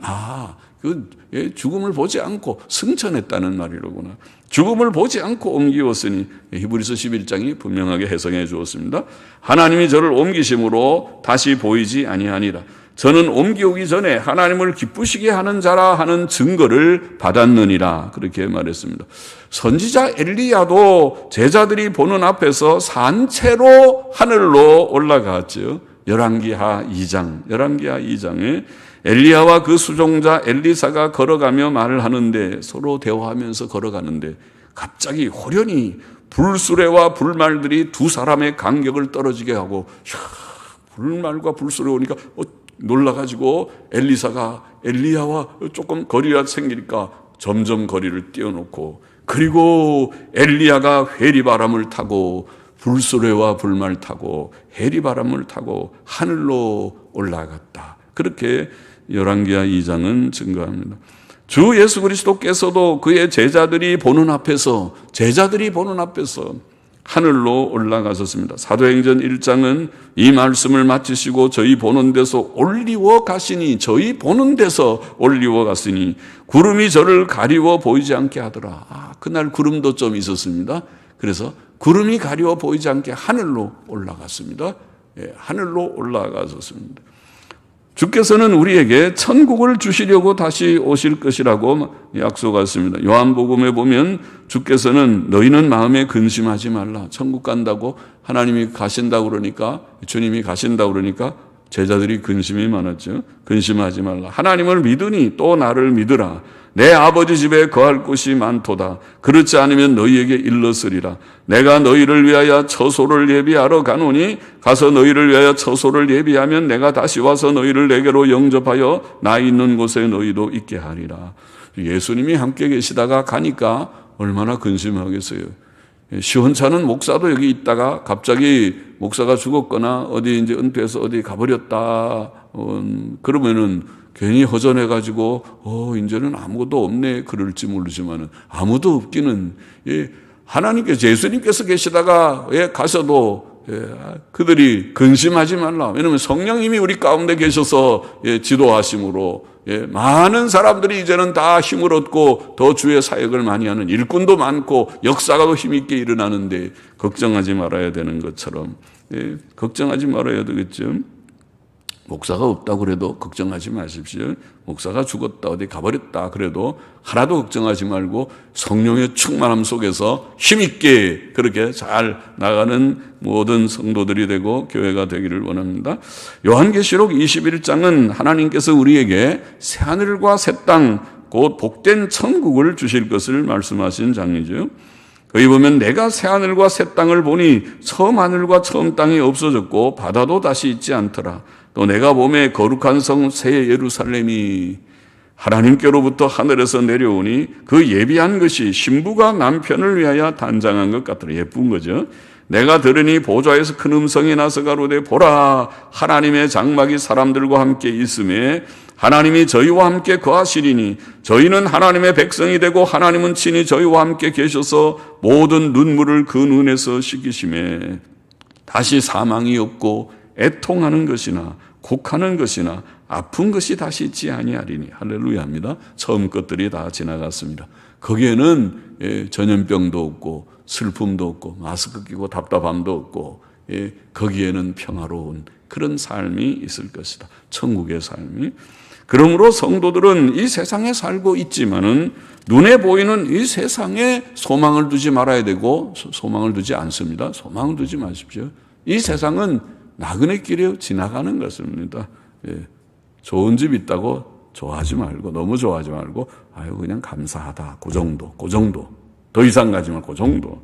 Speaker 1: 죽음을 보지 않고 승천했다는 말이로구나. 죽음을 보지 않고 옮기웠으니 히브리서 11장이 분명하게 해석해 주었습니다. 하나님이 저를 옮기심으로 다시 보이지 아니하니라. 저는 옮기오기 전에 하나님을 기쁘시게 하는 자라 하는 증거를 받았느니라. 그렇게 말했습니다. 선지자 엘리야도 제자들이 보는 앞에서 산채로 하늘로 올라갔죠. 열왕기하 2장에 엘리야와 그 수종자 엘리사가 걸어가며 말을 하는데 서로 대화하면서 걸어가는데 갑자기 호련히 불수레와 불말들이 두 사람의 간격을 떨어지게 하고 불말과 불수레 오니까 놀라가지고 엘리야와 조금 거리가 생기니까 점점 거리를 띄워놓고 그리고 엘리야가 회리바람을 타고 불수레와 불말 타고 회리바람을 타고 하늘로 올라갔다. 그렇게 열왕기하 2장은 증거합니다. 주 예수 그리스도께서도 그의 제자들이 보는 앞에서 하늘로 올라가셨습니다. 사도행전 1장은 이 말씀을 마치시고 저희 보는 데서 올리워 가시니 구름이 저를 가리워 보이지 않게 하더라. 그날 구름도 좀 있었습니다. 그래서 구름이 가리워 보이지 않게 하늘로 올라갔습니다. 하늘로 올라가셨습니다. 주께서는 우리에게 천국을 주시려고 다시 오실 것이라고 약속하셨습니다. 요한복음에 보면 주께서는 너희는 마음에 근심하지 말라. 천국 간다고 하나님이 가신다고 그러니까 주님이 가신다고 그러니까 제자들이 근심이 많았죠. 근심하지 말라. 하나님을 믿으니 또 나를 믿으라. 내 아버지 집에 거할 곳이 많도다. 그렇지 않으면 너희에게 일렀으리라. 내가 너희를 위하여 처소를 예비하러 가노니 가서 너희를 위하여 처소를 예비하면 내가 다시 와서 너희를 내게로 영접하여 나 있는 곳에 너희도 있게 하리라. 예수님이 함께 계시다가 가니까 얼마나 근심하겠어요. 시원찮은 목사도 여기 있다가 갑자기 목사가 죽었거나 어디 이제 은퇴해서 어디 가버렸다. 그러면은 괜히 허전해가지고, 이제는 아무것도 없네. 그럴지 모르지만은 아무도 없기는, 하나님께서, 예수님께서 계시다가, 가셔도, 그들이 근심하지 말라. 왜냐하면 성령님이 우리 가운데 계셔서, 지도하심으로, 많은 사람들이 이제는 다 힘을 얻고 더 주의 사역을 많이 하는 일꾼도 많고 역사가 더 힘있게 일어나는데 걱정하지 말아야 되는 것처럼, 걱정하지 말아야 되겠죠. 목사가 없다고 그래도 걱정하지 마십시오. 목사가 죽었다 어디 가버렸다 그래도 하나도 걱정하지 말고 성령의 충만함 속에서 힘있게 그렇게 잘 나가는 모든 성도들이 되고 교회가 되기를 원합니다. 요한계시록 21장은 하나님께서 우리에게 새하늘과 새 땅, 곧 복된 천국을 주실 것을 말씀하신 장이죠. 거기 보면 내가 새하늘과 새 땅을 보니 처음 하늘과 처음 땅이 없어졌고 바다도 다시 있지 않더라. 또 내가 보매 거룩한 성 새 예루살렘이 하나님께로부터 하늘에서 내려오니 그 예비한 것이 신부가 남편을 위하여 단장한 것 같더라. 예쁜 거죠. 내가 들으니 보좌에서 큰 음성이 나서 가로되 보라 하나님의 장막이 사람들과 함께 있음에 하나님이 저희와 함께 거하시리니 저희는 하나님의 백성이 되고 하나님은 친히 저희와 함께 계셔서 모든 눈물을 그 눈에서 씻기심에 다시 사망이 없고 애통하는 것이나 곡하는 것이나 아픈 것이 다시 있지 아니하리니. 할렐루야입니다. 처음 것들이 다 지나갔습니다. 거기에는 전염병도 없고 슬픔도 없고 마스크 끼고 답답함도 없고 거기에는 평화로운 그런 삶이 있을 것이다. 천국의 삶이. 그러므로 성도들은 이 세상에 살고 있지만은 눈에 보이는 이 세상에 소망을 두지 말아야 되고 소망을 두지 않습니다. 소망을 두지 마십시오. 이 세상은 나그네 길에 지나가는 것입니다. 좋은 집 있다고 좋아하지 말고 너무 좋아하지 말고 아유 그냥 감사하다 그 정도 더 이상 가지 말고 그 정도.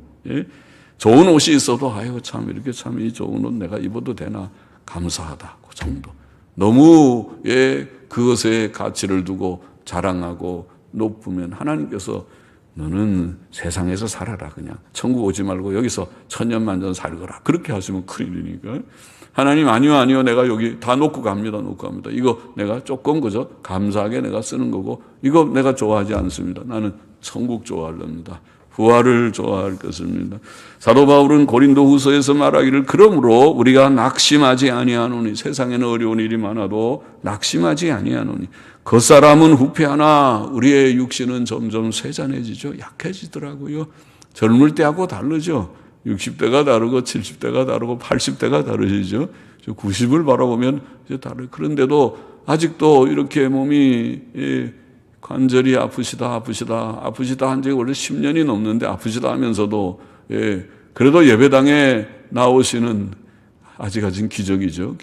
Speaker 1: 좋은 옷이 있어도 아유 참 이렇게 참 이 좋은 옷 내가 입어도 되나 감사하다 그 정도. 너무 그것에 가치를 두고 자랑하고 높으면 하나님께서 너는 세상에서 살아라 그냥 천국 오지 말고 여기서 천년만년 살거라 그렇게 하시면 큰일이니까. 하나님 아니요 내가 여기 다 놓고 갑니다. 이거 내가 조금 그저 감사하게 내가 쓰는 거고 이거 내가 좋아하지 않습니다. 나는 천국 좋아합니다. 부활을 좋아할 것입니다. 사도 바울은 고린도 후서에서 말하기를 그러므로 우리가 낙심하지 아니하노니 세상에는 어려운 일이 많아도 낙심하지 아니하노니 겉사람은 후패하나 우리의 육신은 점점 쇠잔해지죠. 약해지더라고요. 젊을 때하고 다르죠. 60대가 다르고 70대가 다르고 80대가 다르시죠. 90을 바라보면 이제 다르. 그런데도 아직도 이렇게 몸이 관절이 아프시다 한 지 원래 10년이 넘는데 아프시다 하면서도 그래도 예배당에 나오시는 아직까지는 기적이죠.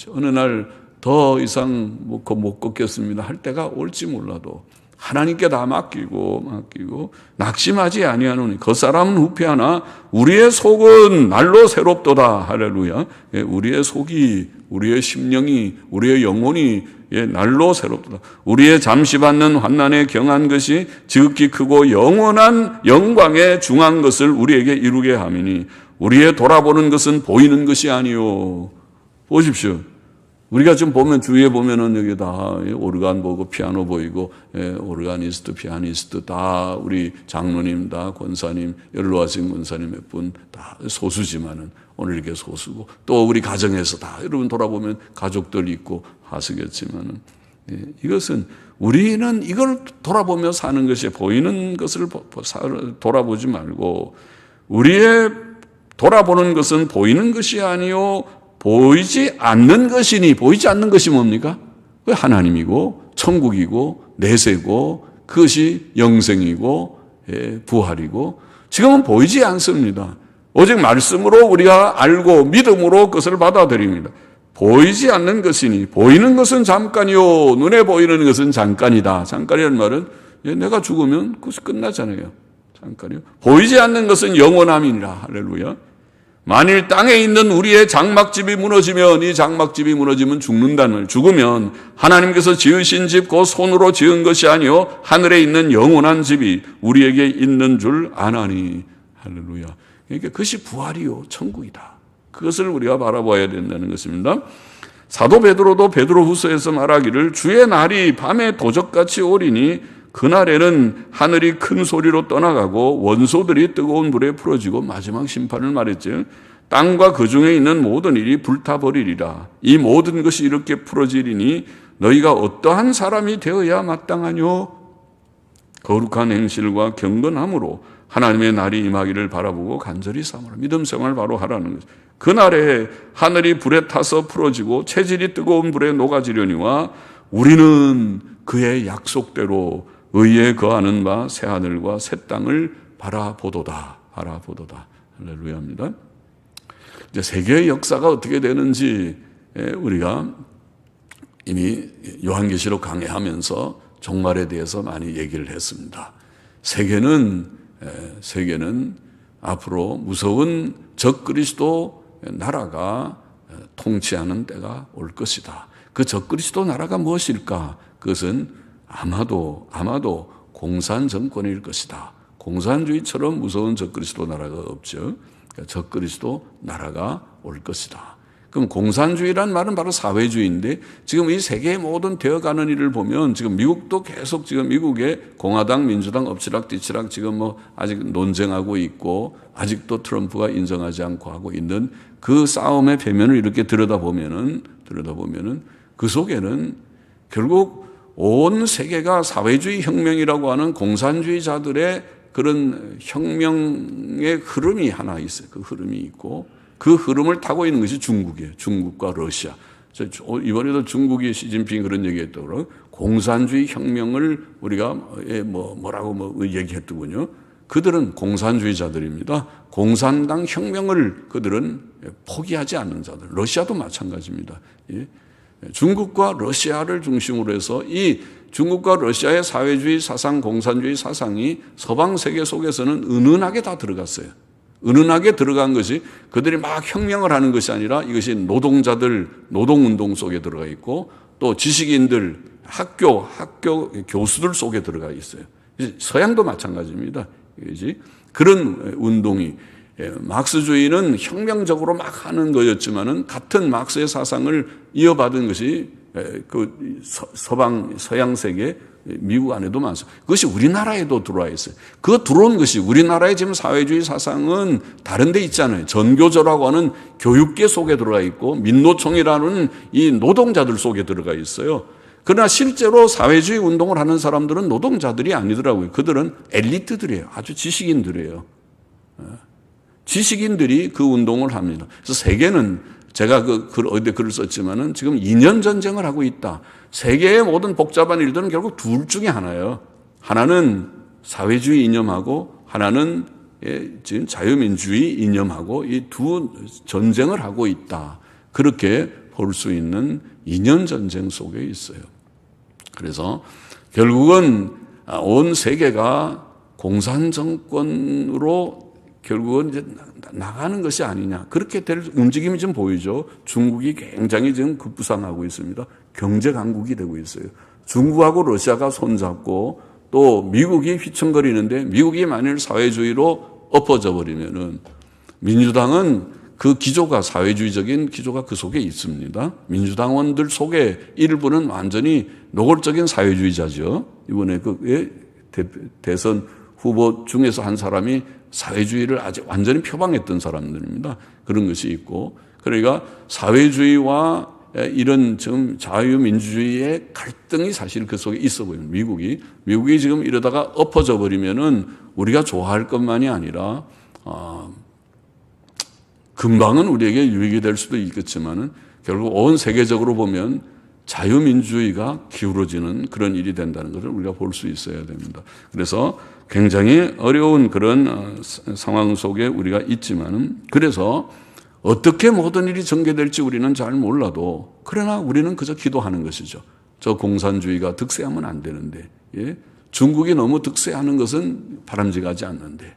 Speaker 1: 어느 날 더 이상 못 걷겠습니다 할 때가 올지 몰라도 하나님께 다 맡기고 낙심하지 아니하노니 겉사람은 후패하나 우리의 속은 날로 새롭도다. 할렐루야. 우리의 속이 우리의 심령이 우리의 영혼이 날로 새롭도다. 우리의 잠시 받는 환난에 경한 것이 지극히 크고 영원한 영광에 중한 것을 우리에게 이루게 함이니 우리의 돌아보는 것은 보이는 것이 아니요. 보십시오. 우리가 좀 보면 주위에 보면은 여기 다 오르간 보고 피아노 보이고 오르가니스트, 피아니스트 다 우리 장로님 다 권사님 연로하신 권사님 몇 분 다 소수지만은 오늘 이렇게 소수고 또 우리 가정에서 다 여러분 돌아보면 가족들 있고 하시겠지만은 이것은 우리는 이걸 돌아보며 사는 것이 보이는 것을 돌아보지 말고 우리의 돌아보는 것은 보이는 것이 아니요 보이지 않는 것이니 보이지 않는 것이 뭡니까? 하나님이고 천국이고 내세고 그것이 영생이고 부활이고 지금은 보이지 않습니다. 오직 말씀으로 우리가 알고 믿음으로 그것을 받아들입니다. 보이지 않는 것이니 보이는 것은 잠깐이요 눈에 보이는 것은 잠깐이다. 잠깐이라는 말은 내가 죽으면 그것이 끝나잖아요. 잠깐이요. 보이지 않는 것은 영원함이니라. 할렐루야. 만일 땅에 있는 우리의 장막집이 무너지면 이 장막집이 무너지면 죽는다는 말. 죽으면 하나님께서 지으신 집 곧 손으로 지은 것이 아니요 하늘에 있는 영원한 집이 우리에게 있는 줄 아나니. 할렐루야. 그러니까 그것이 부활이요 천국이다. 그것을 우리가 바라봐야 된다는 것입니다. 사도 베드로도 베드로후서에서 말하기를 주의 날이 밤에 도적같이 오리니 그날에는 하늘이 큰 소리로 떠나가고 원소들이 뜨거운 불에 풀어지고 마지막 심판을 말했죠. 땅과 그 중에 있는 모든 일이 불타버리리라. 이 모든 것이 이렇게 풀어지리니 너희가 어떠한 사람이 되어야 마땅하뇨? 거룩한 행실과 경건함으로 하나님의 날이 임하기를 바라보고 간절히 삼으라. 믿음 생활 바로 하라는 거죠. 그날에 하늘이 불에 타서 풀어지고 체질이 뜨거운 불에 녹아지려니와 우리는 그의 약속대로 의에 거하는 바 새 하늘과 새 땅을 바라보도다. 할렐루야입니다. 이제 세계의 역사가 어떻게 되는지 우리가 이미 요한계시록 강해하면서 종말에 대해서 많이 얘기를 했습니다. 세계는 앞으로 무서운 적그리스도 나라가 통치하는 때가 올 것이다. 그 적그리스도 나라가 무엇일까? 그것은 아마도 공산 정권일 것이다. 공산주의처럼 무서운 적그리스도 나라가 없죠. 적그리스도 나라가 올 것이다. 그럼 공산주의란 말은 바로 사회주의인데 지금 이 세계의 모든 되어가는 일을 보면 지금 미국도 계속 지금 미국의 공화당, 민주당 엎치락뒤치락 지금 아직 논쟁하고 있고 아직도 트럼프가 인정하지 않고 하고 있는 그 싸움의 배면을 이렇게 들여다보면은 그 속에는 결국 온 세계가 사회주의 혁명이라고 하는 공산주의자들의 그런 혁명의 흐름이 하나 있어요. 그 흐름이 있고 그 흐름을 타고 있는 것이 중국이에요. 중국과 러시아. 이번에도 중국이 시진핑이 그런 얘기했더라고요. 공산주의 혁명을 우리가 뭐라고 얘기했더군요. 그들은 공산주의자들입니다. 공산당 혁명을 그들은 포기하지 않는 자들. 러시아도 마찬가지입니다. 중국과 러시아를 중심으로 해서 이 중국과 러시아의 사회주의 사상, 공산주의 사상이 서방 세계 속에서는 은은하게 다 들어갔어요. 은은하게 들어간 것이 그들이 막 혁명을 하는 것이 아니라 이것이 노동자들, 노동운동 속에 들어가 있고 또 지식인들, 학교 교수들 속에 들어가 있어요. 서양도 마찬가지입니다. 그런 운동이 막스주의는 혁명적으로 막 하는 거였지만은 같은 막스의 사상을 이어받은 것이 그 서양 세계 미국 안에도 많습니다. 그것이 우리나라에도 들어와 있어요. 그 들어온 것이 우리나라의 지금 사회주의 사상은 다른 데 있잖아요. 전교조라고 하는 교육계 속에 들어가 있고 민노총이라는 이 노동자들 속에 들어가 있어요. 그러나 실제로 사회주의 운동을 하는 사람들은 노동자들이 아니더라고요. 그들은 엘리트들이에요. 아주 지식인들이에요. 지식인들이 그 운동을 합니다. 그래서 세계는 제가 어디 글을 썼지만은 지금 2년 전쟁을 하고 있다. 세계의 모든 복잡한 일들은 결국 둘 중에 하나예요. 하나는 사회주의 이념하고 하나는 지금 자유민주주의 이념하고 이 두 전쟁을 하고 있다. 그렇게 볼 수 있는 2년 전쟁 속에 있어요. 그래서 결국은 온 세계가 공산정권으로 결국은 이제 나가는 것이 아니냐. 그렇게 될 움직임이 좀 보이죠. 중국이 굉장히 지금 급부상하고 있습니다. 경제 강국이 되고 있어요. 중국하고 러시아가 손잡고 또 미국이 휘청거리는데 미국이 만일 사회주의로 엎어져 버리면은 민주당은 그 기조가 사회주의적인 기조가 그 속에 있습니다. 민주당원들 속에 일부는 완전히 노골적인 사회주의자죠. 이번에 대선 후보 중에서 한 사람이 사회주의를 아직 완전히 표방했던 사람들입니다. 그런 것이 있고, 그러니까 사회주의와 이런 지금 자유민주주의의 갈등이 사실 그 속에 있어 보입니다. 미국이 지금 이러다가 엎어져 버리면은 우리가 좋아할 것만이 아니라 금방은 우리에게 유익이 될 수도 있겠지만은 결국 온 세계적으로 보면 자유민주주의가 기울어지는 그런 일이 된다는 것을 우리가 볼 수 있어야 됩니다. 그래서 굉장히 어려운 그런 상황 속에 우리가 있지만은 그래서 어떻게 모든 일이 전개될지 우리는 잘 몰라도 그러나 우리는 그저 기도하는 것이죠. 저 공산주의가 득세하면 안 되는데 중국이 너무 득세하는 것은 바람직하지 않는데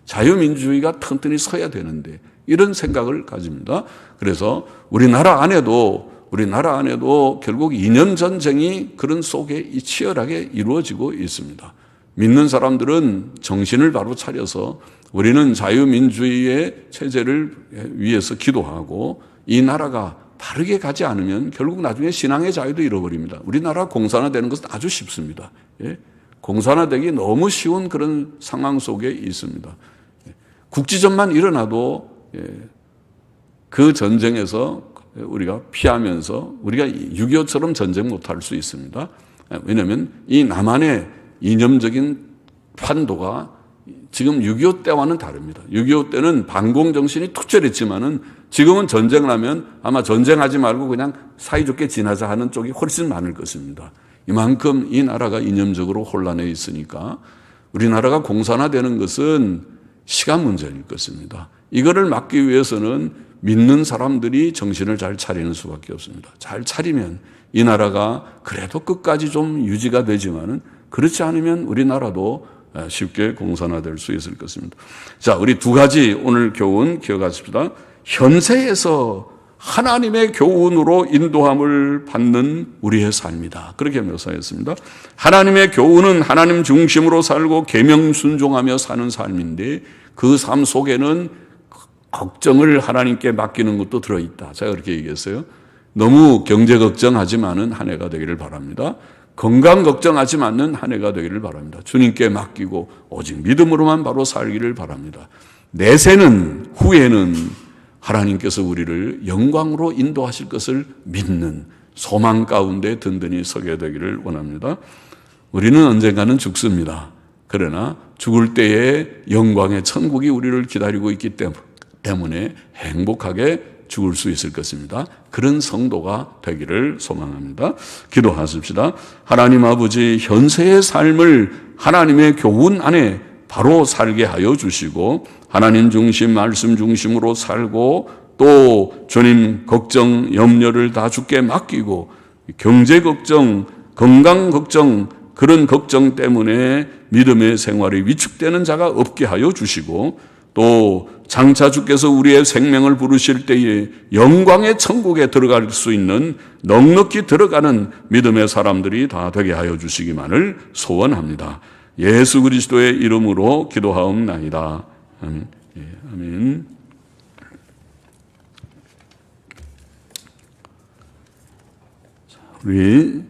Speaker 1: 자유민주주의가 튼튼히 서야 되는데 이런 생각을 가집니다. 그래서 우리나라 안에도 결국 2년 전쟁이 그런 속에 치열하게 이루어지고 있습니다. 믿는 사람들은 정신을 바로 차려서 우리는 자유민주주의의 체제를 위해서 기도하고 이 나라가 바르게 가지 않으면 결국 나중에 신앙의 자유도 잃어버립니다. 우리나라 공산화되는 것은 아주 쉽습니다. 공산화되기 너무 쉬운 그런 상황 속에 있습니다. 국지전만 일어나도 그 전쟁에서 우리가 피하면서 우리가 6.25처럼 전쟁 못할 수 있습니다. 왜냐하면 이 남한의 이념적인 판도가 지금 6.25 때와는 다릅니다. 6.25 때는 반공정신이 투철했지만은 지금은 전쟁을 하면 아마 전쟁하지 말고 그냥 사이좋게 지나자 하는 쪽이 훨씬 많을 것입니다. 이만큼 이 나라가 이념적으로 혼란해 있으니까 우리나라가 공산화되는 것은 시간 문제일 것입니다. 이거를 막기 위해서는 믿는 사람들이 정신을 잘 차리는 수밖에 없습니다. 잘 차리면 이 나라가 그래도 끝까지 좀 유지가 되지만은 그렇지 않으면 우리나라도 쉽게 공산화될 수 있을 것입니다. 자, 우리 두 가지 오늘 교훈 기억하십시다. 현세에서 하나님의 교훈으로 인도함을 받는 우리의 삶이다. 그렇게 묘사했습니다. 하나님의 교훈은 하나님 중심으로 살고 계명 순종하며 사는 삶인데 그 삶 속에는 걱정을 하나님께 맡기는 것도 들어있다. 제가 그렇게 얘기했어요. 너무 경제 걱정하지만은 한 해가 되기를 바랍니다. 건강 걱정하지 않는 한 해가 되기를 바랍니다. 주님께 맡기고 오직 믿음으로만 바로 살기를 바랍니다. 내세는 후에는 하나님께서 우리를 영광으로 인도하실 것을 믿는 소망 가운데 든든히 서게 되기를 원합니다. 우리는 언젠가는 죽습니다. 그러나 죽을 때에 영광의 천국이 우리를 기다리고 있기 때문에 행복하게 죽을 수 있을 것입니다. 그런 성도가 되기를 소망합니다. 기도하십시다. 하나님 아버지, 현세의 삶을 하나님의 교훈 안에 바로 살게 하여 주시고 하나님 중심, 말씀 중심으로 살고 또 주님 걱정, 염려를 다 주께 맡기고 경제 걱정, 건강 걱정, 그런 걱정 때문에 믿음의 생활이 위축되는 자가 없게 하여 주시고 또 장차 주께서 우리의 생명을 부르실 때에 영광의 천국에 들어갈 수 있는 넉넉히 들어가는 믿음의 사람들이 다 되게 하여 주시기만을 소원합니다. 예수 그리스도의 이름으로 기도하옵나이다. 아멘. 아멘. 우리